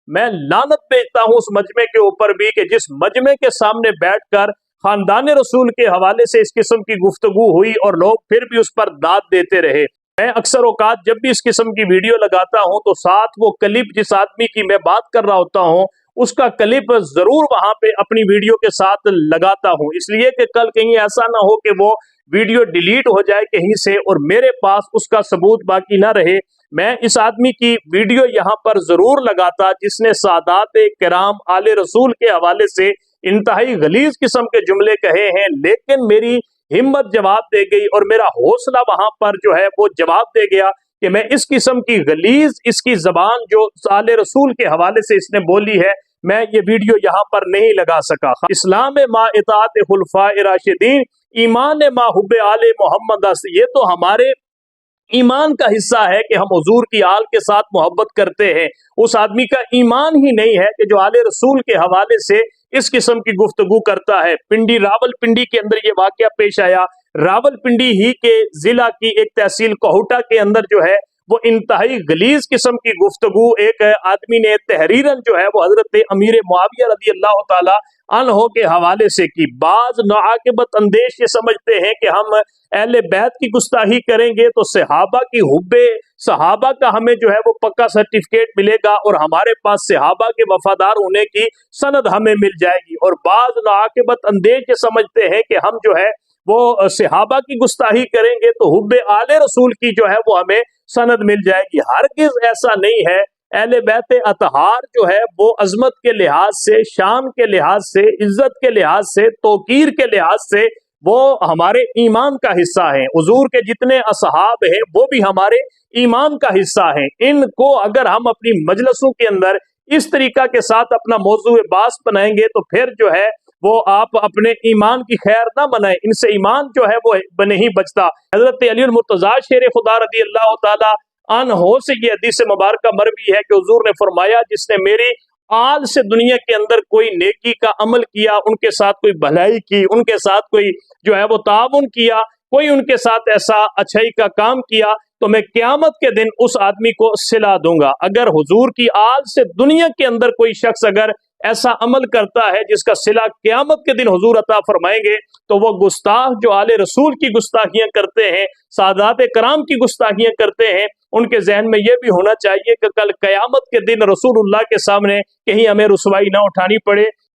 میں لعنت بھیجتا ہوں اس مجمع کے اوپر بھی کہ جس مجمع کے سامنے بیٹھ کر خاندان رسول کے حوالے سے اس قسم کی گفتگو ہوئی اور لوگ پھر بھی اس پر داد دیتے رہے۔ میں اکثر اوقات جب بھی اس قسم کی ویڈیو لگاتا ہوں تو ساتھ وہ کلپ جس آدمی کی میں بات کر رہا ہوتا ہوں اس کا کلپ ضرور وہاں پہ اپنی ویڈیو کے ساتھ لگاتا ہوں، اس لیے کہ کل کہیں ایسا نہ ہو کہ وہ ویڈیو ڈیلیٹ ہو جائے کہیں سے اور میرے پاس اس کا ثبوت باقی نہ رہے۔ میں اس آدمی کی ویڈیو یہاں پر ضرور لگاتا جس نے سادات کرام آل رسول کے حوالے سے انتہائی غلیظ قسم کے جملے کہے ہیں، لیکن میری ہمت جواب دے گئی اور میرا حوصلہ وہاں پر جو ہے وہ جواب دے گیا کہ میں اس قسم کی غلیظ اس کی زبان جو آل رسول کے حوالے سے اس نے بولی ہے میں یہ ویڈیو یہاں پر نہیں لگا سکا۔ اسلام ما اطاعت خلفاء راشدین، ایمان ما حب آل محمد، یہ تو ہمارے ایمان کا حصہ ہے کہ ہم حضور کی آل کے ساتھ محبت کرتے ہیں۔ اس آدمی کا ایمان ہی نہیں ہے کہ جو آل رسول کے حوالے سے اس قسم کی گفتگو کرتا ہے۔ پنڈی راول پنڈی کے اندر یہ واقعہ پیش آیا، راول پنڈی ہی کے ضلع کی ایک تحصیل کوہٹا کے اندر جو ہے وہ انتہائی غلیظ قسم کی گفتگو ایک آدمی نے تحریراً جو ہے وہ حضرت امیر معاویہ رضی اللہ تعالی عنہ کے حوالے سے کی۔ بعض ناعاقبت اندیش یہ سمجھتے ہیں کہ ہم اہل بیت کی گستاخی کریں گے تو صحابہ کی حب صحابہ کا ہمیں جو ہے وہ پکا سرٹیفکیٹ ملے گا اور ہمارے پاس صحابہ کے وفادار ہونے کی سند ہمیں مل جائے گی، اور بعض ناعاقبت اندیش یہ سمجھتے ہیں کہ ہم جو ہے وہ صحابہ کی گستاخی کریں گے تو حب آل رسول کی جو ہے وہ ہمیں سند مل جائے گی۔ ہرگز ایسا نہیں ہے۔ اہل بیت اطہار جو ہے وہ عظمت کے لحاظ سے، شان کے لحاظ سے، عزت کے لحاظ سے، توقیر کے لحاظ سے وہ ہمارے ایمان کا حصہ ہیں۔ حضور کے جتنے اصحاب ہیں وہ بھی ہمارے ایمان کا حصہ ہیں۔ ان کو اگر ہم اپنی مجلسوں کے اندر اس طریقہ کے ساتھ اپنا موضوع بحث بنائیں گے تو پھر جو ہے وہ آپ اپنے ایمان کی خیر نہ بنائیں، ان سے ایمان جو ہے وہ نہیں بچتا۔ حضرت علی المرتضیٰ شیر خدا رضی اللہ تعالی عنہ سے یہ حدیث مبارکہ مروی ہے کہ حضور نے فرمایا جس نے میری آل سے دنیا کے اندر کوئی نیکی کا عمل کیا، ان کے ساتھ کوئی بھلائی کی، ان کے ساتھ کوئی جو ہے وہ تعاون کیا، کوئی ان کے ساتھ ایسا اچھائی کا کام کیا تو میں قیامت کے دن اس آدمی کو صلہ دوں گا۔ اگر حضور کی آل سے دنیا کے اندر کوئی شخص اگر ایسا عمل کرتا ہے جس کا صلہ قیامت کے دن حضور عطا فرمائیں گے تو وہ گستاخ جو آل رسول کی گستاخیاں کرتے ہیں، سادات کرام کی گستاخیاں کرتے ہیں، ان کے ذہن میں یہ بھی ہونا چاہیے کہ کل قیامت کے دن رسول اللہ کے سامنے کہیں ہمیں رسوائی نہ اٹھانی پڑے۔